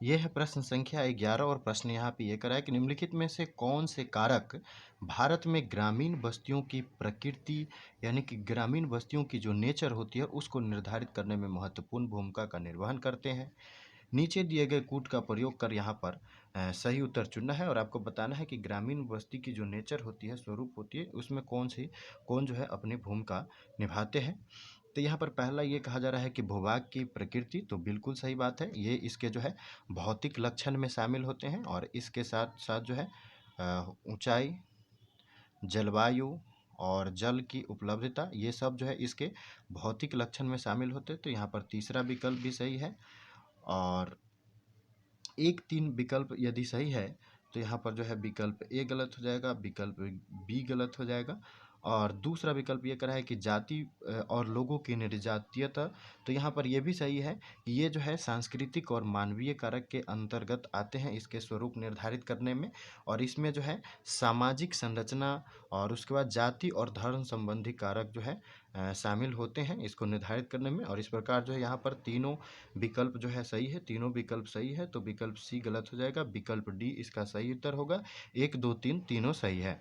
ये है प्रश्न संख्या 11 और प्रश्न यहाँ पे ये करा है कि निम्नलिखित में से कौन से कारक भारत में ग्रामीण बस्तियों की प्रकृति यानी कि ग्रामीण बस्तियों की जो नेचर होती है उसको निर्धारित करने में महत्वपूर्ण भूमिका का निर्वहन करते हैं। नीचे दिए गए कूट का प्रयोग कर यहाँ पर सही उत्तर चुनना है और आपको बताना है कि ग्रामीण बस्ती की जो नेचर होती है, स्वरूप होती है, उसमें कौन जो है अपनी भूमिका निभाते हैं। तो यहाँ पर पहला ये कहा जा रहा है कि भूभाग की प्रकृति, तो बिल्कुल सही बात है। ये इसके जो है भौतिक लक्षण में शामिल होते हैं और इसके साथ साथ जो है ऊंचाई, जलवायु और जल की उपलब्धता, ये सब जो है इसके भौतिक लक्षण में शामिल होते हैं। तो यहाँ पर तीसरा विकल्प भी सही है और 1-3 विकल्प यदि सही है तो यहाँ पर जो है विकल्प ए गलत हो जाएगा, विकल्प बी गलत हो जाएगा और दूसरा विकल्प ये करा है कि जाति और लोगों की निर्जातीयता, तो यहाँ पर ये भी सही है कि ये जो है सांस्कृतिक और मानवीय कारक के अंतर्गत आते हैं इसके स्वरूप निर्धारित करने में और इसमें जो है सामाजिक संरचना और उसके बाद जाति और धर्म संबंधी कारक जो है शामिल होते हैं इसको निर्धारित करने में। और इस प्रकार जो है यहाँ पर तीनों विकल्प जो है सही है, तीनों विकल्प सही है, तो विकल्प सी गलत हो जाएगा, विकल्प डी इसका सही उत्तर होगा। 1, 2, 3 तीनों सही है।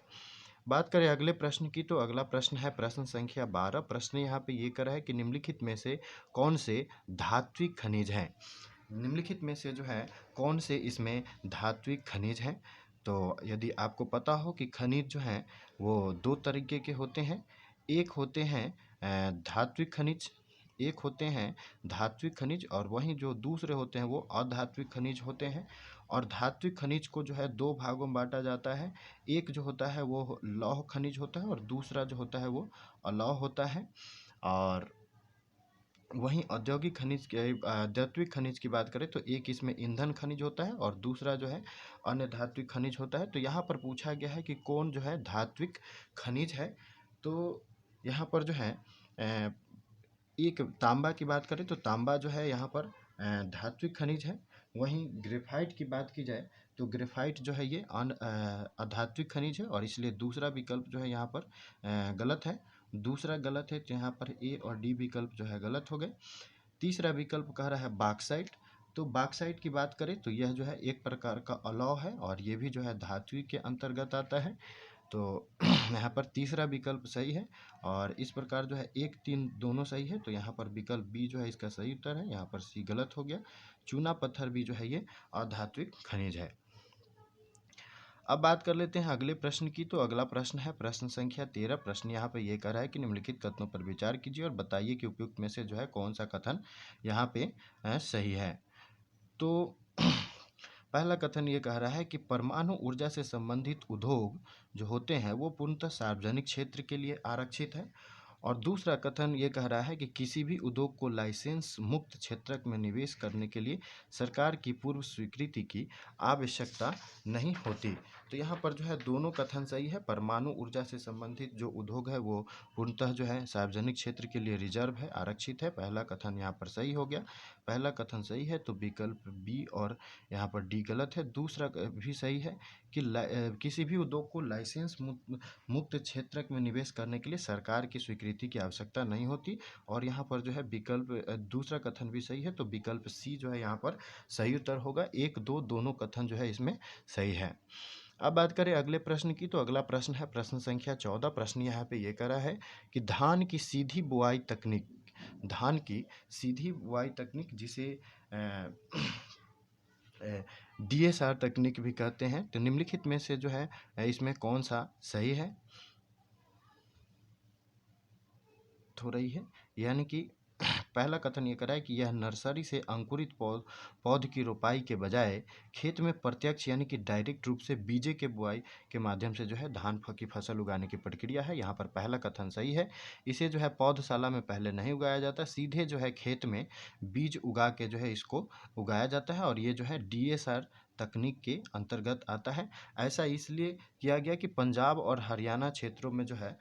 बात करें अगले प्रश्न की, तो अगला प्रश्न है प्रश्न संख्या 12। प्रश्न यहाँ पे ये करा है कि निम्नलिखित में से कौन से धात्विक खनिज हैं। निम्नलिखित में से जो है कौन से इसमें धात्विक खनिज हैं। तो यदि आपको पता हो कि खनिज जो हैं वो दो तरीके के होते हैं। एक होते हैं धात्विक खनिज, एक होते हैं धात्विक खनिज और वहीं जो दूसरे होते हैं वो अधात्विक खनिज होते हैं। और धात्विक खनिज को जो है दो भागों में बांटा जाता है। एक जो होता है वो लौह खनिज होता है और दूसरा जो होता है वो अलौह होता है। और वहीं औद्योगिक खनिज के धात्विक खनिज की बात करें तो एक इसमें ईंधन खनिज होता है और दूसरा जो है अन्य धात्विक खनिज होता है। तो यहाँ पर पूछा गया है कि कौन जो है धात्विक खनिज है। तो यहाँ पर जो है एक तांबा की बात करें तो तांबा जो है यहाँ पर धात्विक खनिज है। वहीं ग्रेफाइट की बात की जाए तो ग्रेफाइट जो है ये अधात्विक खनिज है और इसलिए दूसरा विकल्प जो है यहाँ पर गलत है। दूसरा गलत है तो यहाँ पर ए और डी विकल्प जो है गलत हो गए। तीसरा विकल्प कह रहा है बॉक्साइट। तो बॉक्साइट की बात करें तो यह जो है एक प्रकार का अलौह है और ये भी जो है धातु के अंतर्गत आता है। तो यहाँ पर तीसरा विकल्प सही है और इस प्रकार जो है 1, 3 दोनों सही है। तो यहाँ पर विकल्प बी जो है इसका सही उत्तर है, यहाँ पर सी गलत हो गया। चूना पत्थर भी जो है ये अधात्विक खनिज है। अब बात कर लेते हैं अगले प्रश्न की। तो अगला प्रश्न है प्रश्न संख्या 13। प्रश्न यहाँ पे ये कह रहा है कि निम्नलिखित कथनों पर विचार कीजिए और बताइए कि उपयुक्त में से जो है कौन सा कथन यहाँ पे सही है। तो पहला कथन ये कह रहा है कि परमाणु ऊर्जा से संबंधित उद्योग जो होते हैं वो पूर्णतः सार्वजनिक क्षेत्र के लिए आरक्षित है। और दूसरा कथन ये कह रहा है कि किसी भी उद्योग को लाइसेंस मुक्त क्षेत्र में निवेश करने के लिए सरकार की पूर्व स्वीकृति की आवश्यकता नहीं होती। तो यहाँ पर जो है दोनों कथन सही है। परमाणु ऊर्जा से संबंधित जो उद्योग है वो पूर्णतः जो है सार्वजनिक क्षेत्र के लिए रिजर्व है, आरक्षित है। पहला कथन यहाँ पर सही हो गया, पहला कथन सही है तो विकल्प बी और यहाँ पर डी गलत है। दूसरा भी सही है कि किसी भी उद्योग को लाइसेंस मुक्त क्षेत्र में निवेश करने के लिए सरकार की स्वीकृति की आवश्यकता नहीं होती। और यहाँ पर जो है विकल्प दूसरा कथन भी सही है तो विकल्प सी जो है यहाँ पर सही उत्तर होगा। 1, 2 दोनों कथन जो है इसमें सही है। अब बात करें अगले प्रश्न की। तो अगला प्रश्न है प्रश्न संख्या 14। प्रश्न यहाँ पे ये करा है कि धान की सीधी बुआई तकनीक, धान की सीधी बुआई तकनीक जिसे DSR तकनीक भी कहते हैं, तो निम्नलिखित में से जो है इसमें कौन सा सही है हो रही है। यानी कि पहला कथन ये करा है कि यह नर्सरी से अंकुरित पौध की रोपाई के बजाय खेत में प्रत्यक्ष यानी कि डायरेक्ट रूप से बीजे के बुआई के माध्यम से जो है धान की फसल उगाने की प्रक्रिया है। यहाँ पर पहला कथन सही है। इसे जो है पौधशाला में पहले नहीं उगाया जाता, सीधे जो है खेत में बीज उगा के जो है इसको उगाया जाता है और ये जो है DSR तकनीक के अंतर्गत आता है। ऐसा इसलिए किया गया कि पंजाब और हरियाणा क्षेत्रों में जो है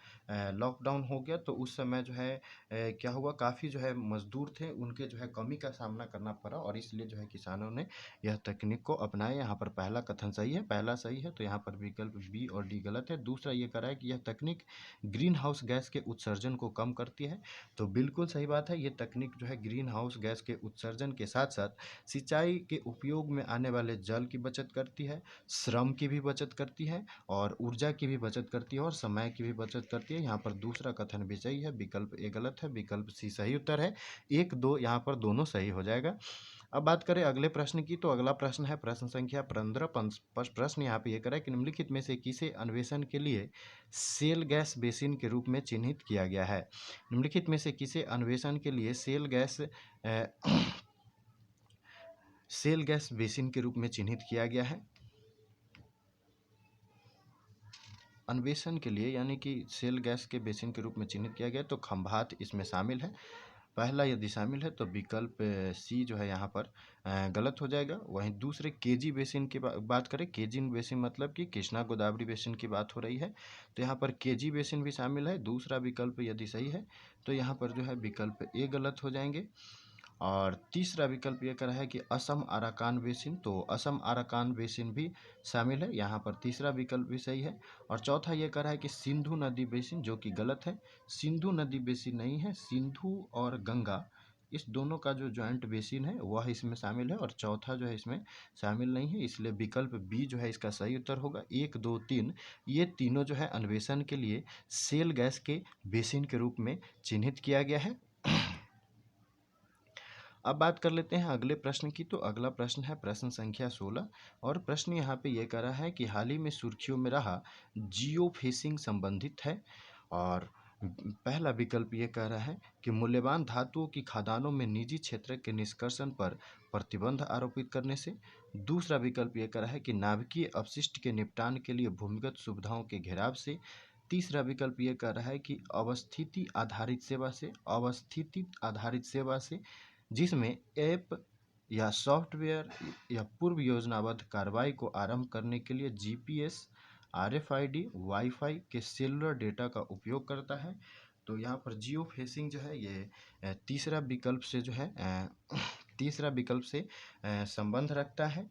लॉकडाउन हो गया, तो उस समय जो है क्या हुआ, काफ़ी जो है मज़दूर थे, उनके जो है कमी का सामना करना पड़ा और इसलिए जो है किसानों ने यह तकनीक को अपनाया। यहाँ पर पहला कथन सही है, पहला सही है, तो यहाँ पर विकल्प बी और डी गलत है। दूसरा ये कह रहा है कि यह तकनीक ग्रीन हाउस गैस के उत्सर्जन को कम करती है, तो बिल्कुल सही बात है। ये तकनीक जो है ग्रीन हाउस गैस के उत्सर्जन के साथ साथ सिंचाई के उपयोग में आने वाले जल की बचत करती है, श्रम की भी बचत करती है और ऊर्जा की भी बचत करती है और समय की भी बचत करती है। यहाँ पर दूसरा कथन भी सही है, विकल्प ए गलत है, विकल्प सी सही उत्तर है। 1, 2 यहाँ पर दोनों सही हो जाएगा। अब बात करें अगले प्रश्न की, तो अगला प्रश्न है प्रश्न संख्या 15। प्रश्न यहाँ पे ये करा है कि निम्नलिखित में से किसे अन्वेषण के लिए शेल गैस बेसिन के रूप में चिन्हित किया गया है। निम्नलिखित में से किसे अन्वेषण के लिए शेल गैस बेसिन के रूप में चिन्हित किया गया है। अन्वेषण के लिए यानी कि शेल गैस के बेसिन के रूप में चिन्हित किया गया, तो खंभात इसमें शामिल है। पहला यदि शामिल है तो विकल्प सी जो है यहाँ पर गलत हो जाएगा। वहीं दूसरे केजी बेसिन की बात करें, केजी बेसिन मतलब कि कृष्णा गोदावरी बेसिन की बात हो रही है, तो यहाँ पर केजी बेसिन भी शामिल है। दूसरा विकल्प यदि सही है तो यहाँ पर जो है विकल्प ए गलत हो जाएंगे। और तीसरा विकल्प ये कर रहा है कि असम अराकान बेसिन, तो असम अराकान बेसिन भी शामिल है, यहाँ पर तीसरा विकल्प भी सही है। और चौथा ये कर रहा है कि सिंधु नदी बेसिन, जो कि गलत है। सिंधु नदी बेसिन नहीं है, सिंधु और गंगा इस दोनों का जो जॉइंट बेसिन है वह इसमें शामिल है और चौथा जो है इसमें शामिल नहीं है, इसलिए विकल्प बी जो है इसका सही उत्तर होगा। 1, 2, 3 ये तीनों जो है अन्वेषण के लिए शेल गैस के बेसिन के रूप में चिन्हित किया गया है। अब बात कर लेते हैं अगले प्रश्न की, तो अगला प्रश्न है प्रश्न संख्या 16 और प्रश्न यहाँ पे ये कह रहा है कि हाल ही में सुर्खियों में रहा जियो फेसिंग संबंधित है। और पहला विकल्प ये कह रहा है कि मूल्यवान धातुओं की खदानों में निजी क्षेत्र के निष्कर्षण पर प्रतिबंध आरोपित करने से। दूसरा विकल्प ये कह रहा है कि नाभिकीय अपशिष्ट के निपटान के लिए भूमिगत सुविधाओं के घेराव से। तीसरा विकल्प ये कह रहा है कि अवस्थिति आधारित सेवा से जिसमें ऐप या सॉफ्टवेयर या पूर्व योजनाबद्ध कार्रवाई को आरंभ करने के लिए जीपीएस, आरएफआईडी, वाईफाई के सेलुलर डेटा का उपयोग करता है। तो यहाँ पर जियो फेसिंग जो है ये तीसरा विकल्प से जो है संबंध रखता है।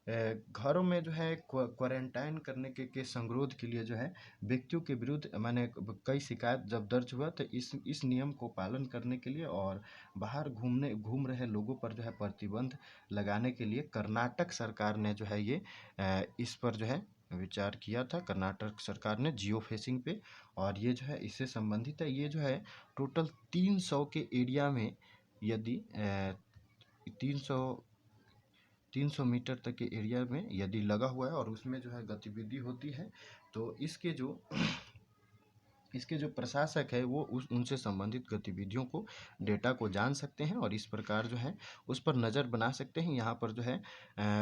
घरों में जो है क्वारंटाइन करने के संगरोध के लिए जो है व्यक्तियों के विरुद्ध मैंने कई शिकायत जब दर्ज हुआ, तो इस नियम को पालन करने के लिए और बाहर घूम रहे लोगों पर जो है प्रतिबंध लगाने के लिए कर्नाटक सरकार ने जो है ये इस पर जो है विचार किया था। कर्नाटक सरकार ने जियो फेसिंग पे, और ये जो है इससे संबंधित है। ये जो है टोटल 300 के एरिया में यदि 300 मीटर तक के एरिया में यदि लगा हुआ है और उसमें जो है गतिविधि होती है, तो इसके जो प्रशासक है वो उनसे संबंधित गतिविधियों को, डेटा को जान सकते हैं और इस प्रकार जो है उस पर नज़र बना सकते हैं। यहाँ पर जो है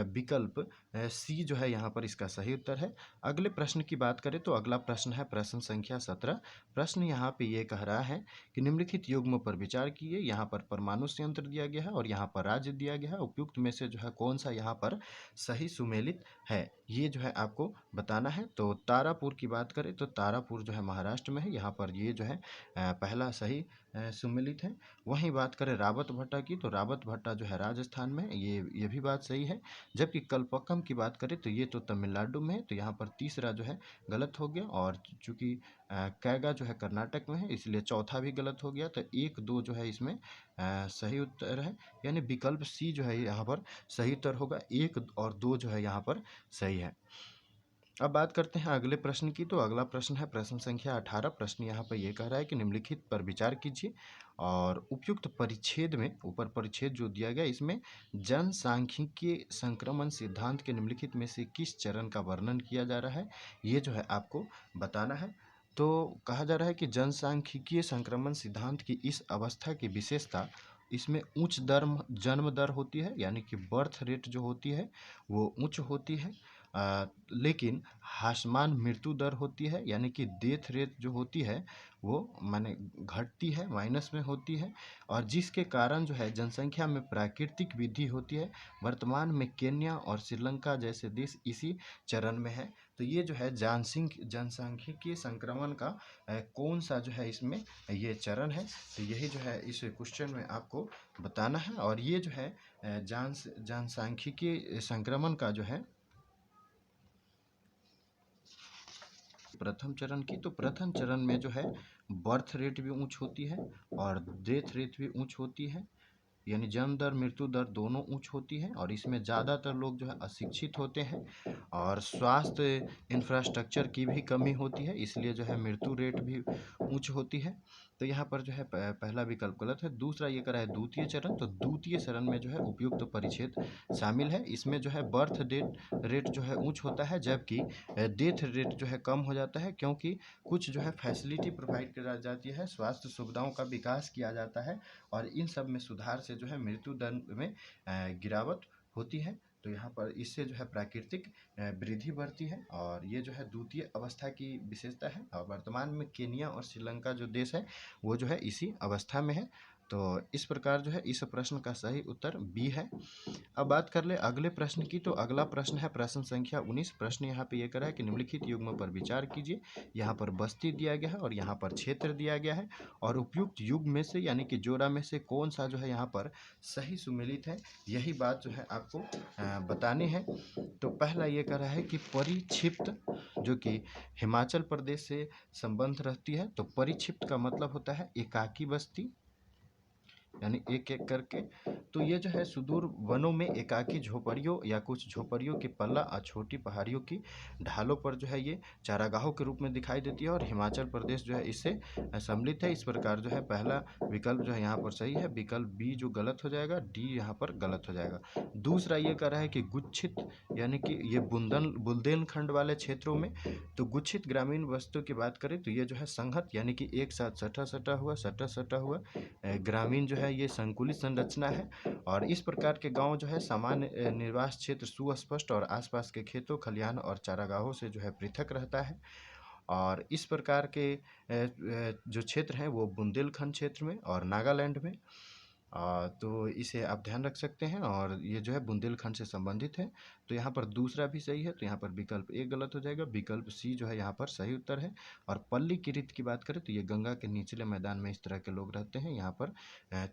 विकल्प सी जो है यहाँ पर इसका सही उत्तर है। अगले प्रश्न की बात करें तो अगला प्रश्न है प्रश्न संख्या 17। प्रश्न यहाँ पे ये कह रहा है कि निम्नलिखित युग्म पर विचार कीजिए। यहाँ पर परमाणु संयंत्र दिया गया है और यहाँ पर राज्य दिया गया है। उपयुक्त में से जो है कौन सा यहाँ पर सही सुमेलित है, ये जो है आपको बताना है। तो तारापुर की बात करें तो तारापुर जो है महाराष्ट्र में है, यहाँ पर ये जो है पहला सही सुमेलित है। वहीं बात करें रावत भट्टा की, तो रावत भट्टा जो है राजस्थान में है, ये भी बात सही है। जबकि कल्पक्कम की बात करें तो ये तो तमिलनाडु में है, तो यहाँ पर तीसरा जो है गलत हो गया। और चूँकि कैगा जो है कर्नाटक में है, इसलिए चौथा भी गलत हो गया। तो 1, 2 जो है इसमें सही उत्तर है, यानी विकल्प सी जो है यहाँ पर सही उत्तर होगा। 1 और 2 जो है यहाँ पर सही है। अब बात करते हैं अगले प्रश्न की, तो अगला प्रश्न है प्रश्न संख्या 18। प्रश्न यहाँ पर यह कह रहा है कि निम्नलिखित पर विचार कीजिए और उपयुक्त परिच्छेद में, ऊपर परिच्छेद जो दिया गया इसमें जनसांख्यिकीय संक्रमण सिद्धांत के निम्नलिखित में से किस चरण का वर्णन किया जा रहा है, ये जो है आपको बताना है। तो कहा जा रहा है कि जनसांख्यिकीय संक्रमण सिद्धांत की इस अवस्था की विशेषता, इसमें जन्म दर होती है, यानी कि बर्थ रेट जो होती है वो उच्च होती है। लेकिन ह्रासमान मृत्यु दर होती है, यानी कि डेथ रेट जो होती है वो माने घटती है, माइनस में होती है, और जिसके कारण जो है जनसंख्या में प्राकृतिक वृद्धि होती है। वर्तमान में केन्या और श्रीलंका जैसे देश इसी चरण में है। तो ये जो है जनसांख्यिकीय संक्रमण का कौन सा जो है इसमें ये चरण है, तो यही जो है इस क्वेश्चन में आपको बताना है। और ये जो है जनसांख्यिकीय संक्रमण का जो है प्रथम चरण की, तो प्रथम चरण में जो है बर्थ रेट भी ऊंच होती है और डेथ रेट भी ऊंच होती है, यानी जन्म दर मृत्यु दर दोनों ऊंच होती है। और इसमें ज़्यादातर लोग जो है अशिक्षित होते हैं और स्वास्थ्य इंफ्रास्ट्रक्चर की भी कमी होती है, इसलिए जो है मृत्यु रेट भी ऊंच होती है। तो यहाँ पर जो है पहला विकल्प गलत है। दूसरा ये करा है द्वितीय चरण, तो द्वितीय चरण में जो है उपयुक्त परिच्छेद शामिल है। इसमें जो है बर्थ रेट जो है ऊंच होता है, जबकि डेथ रेट जो है कम हो जाता है, क्योंकि कुछ जो है फैसिलिटी प्रोवाइड करा जाती है, स्वास्थ्य सुविधाओं का विकास किया जाता है और इन सब में सुधार से जो है मृत्यु दर में गिरावट होती है। तो यहाँ पर इससे जो है प्राकृतिक वृद्धि बढ़ती है और ये जो है द्वितीय अवस्था की विशेषता है। और वर्तमान में केन्या और श्रीलंका जो देश है वो जो है इसी अवस्था में है। तो इस प्रकार जो है इस प्रश्न का सही उत्तर बी है। अब बात कर ले अगले प्रश्न की, तो अगला प्रश्न है प्रश्न संख्या 19। प्रश्न यहाँ पे ये करा है कि निम्नलिखित युग्म पर विचार कीजिए। यहाँ पर बस्ती दिया गया है और यहाँ पर क्षेत्र दिया गया है, और उपयुक्त युग्म में से यानी कि जोड़ा में से कौन सा जो है यहाँ पर सही सुमेलित है, यही बात जो है आपको बतानी है। तो पहला ये कह रहा है कि परिक्षिप्त, जो कि हिमाचल प्रदेश से संबंध रखती है। तो परिक्षिप्त का मतलब होता है एकाकी बस्ती, यानी एक एक करके। तो ये जो है सुदूर वनों में एकाकी झोपड़ियों या कुछ झोपड़ियों की पल्ला और छोटी पहाड़ियों की ढालों पर जो है ये चारागाहों के रूप में दिखाई देती है, और हिमाचल प्रदेश जो है इससे सम्मिलित है। इस प्रकार जो है पहला विकल्प जो है यहाँ पर सही है, विकल्प बी जो गलत हो जाएगा, डी यहाँ पर गलत हो जाएगा। दूसरा ये कह रहा है कि गुच्छित, यानी कि ये बुंदेलखंड वाले क्षेत्रों में। तो गुच्छित ग्रामीण वस्तु की बात करें तो ये जो है संहत, यानी कि एक साथ सटा सटा हुआ ग्रामीण जो है ये संकुलित संरचना है। और इस प्रकार के गांव जो है सामान्य निवास क्षेत्र सुस्पष्ट और आसपास के खेतों, खलिहान और चारागाहों से जो है पृथक रहता है। और इस प्रकार के जो क्षेत्र हैं वो बुंदेलखंड क्षेत्र में और नागालैंड में। तो इसे आप ध्यान रख सकते हैं, और ये जो है बुंदेलखंड से संबंधित है। तो यहाँ पर दूसरा भी सही है, तो यहाँ पर विकल्प ए गलत हो जाएगा, विकल्प सी जो है यहाँ पर सही उत्तर है। और पल्ली किरीट की बात करें तो ये गंगा के निचले मैदान में इस तरह के लोग रहते हैं। यहाँ पर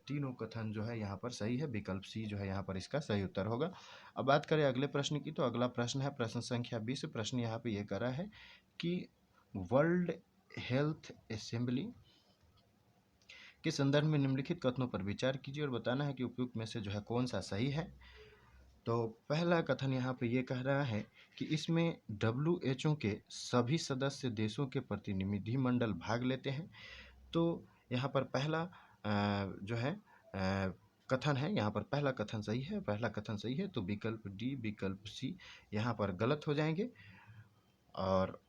तीनों कथन जो है यहाँ पर सही है, विकल्प सी जो है यहाँ पर इसका सही उत्तर होगा। अब बात करें अगले प्रश्न की, तो अगला प्रश्न है प्रश्न संख्या 20। प्रश्न यहाँ पर यह कर रहा है कि वर्ल्ड हेल्थ असेंबली के संदर्भ में निम्नलिखित कथनों पर विचार कीजिए और बताना है कि उपयुक्त में से जो है कौन सा सही है। तो पहला कथन यहाँ पे ये कह रहा है कि इसमें WHO के सभी सदस्य देशों के प्रतिनिधिमंडल भाग लेते हैं। तो यहाँ पर पहला जो है कथन है, यहाँ पर पहला कथन सही है, पहला कथन सही है। तो विकल्प डी, विकल्प सी यहाँ पर गलत हो जाएंगे। और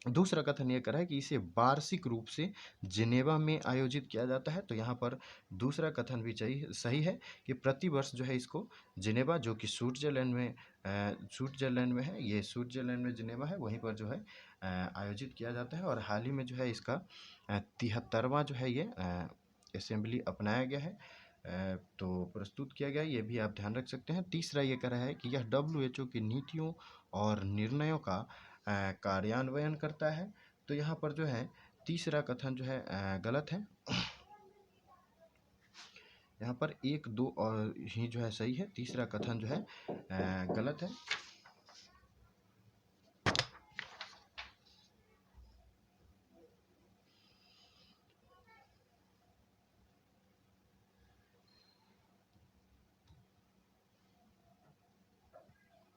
दूसरा कथन ये कर रहा है कि इसे वार्षिक रूप से जिनेवा में आयोजित किया जाता है। तो यहाँ पर दूसरा कथन भी सही है कि प्रतिवर्ष जो है इसको जिनेवा, जो कि स्विट्जरलैंड में है, ये स्विट्जरलैंड में जिनेवा है, वहीं पर जो है आयोजित किया जाता है। और हाल ही में जो है इसका 73वां जो है ये असेंबली अपनाया गया है, तो प्रस्तुत किया गया है, ये भी आप ध्यान रख सकते हैं। तीसरा ये कह रहा है कि यह WHO की नीतियों और निर्णयों का कार्यान्वयन करता है। तो यहाँ पर जो है तीसरा कथन जो है गलत है। यहाँ पर 1, 2 और ही जो है सही है, तीसरा कथन जो है गलत है।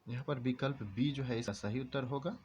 यहाँ पर विकल्प बी जो है इसका सही उत्तर होगा।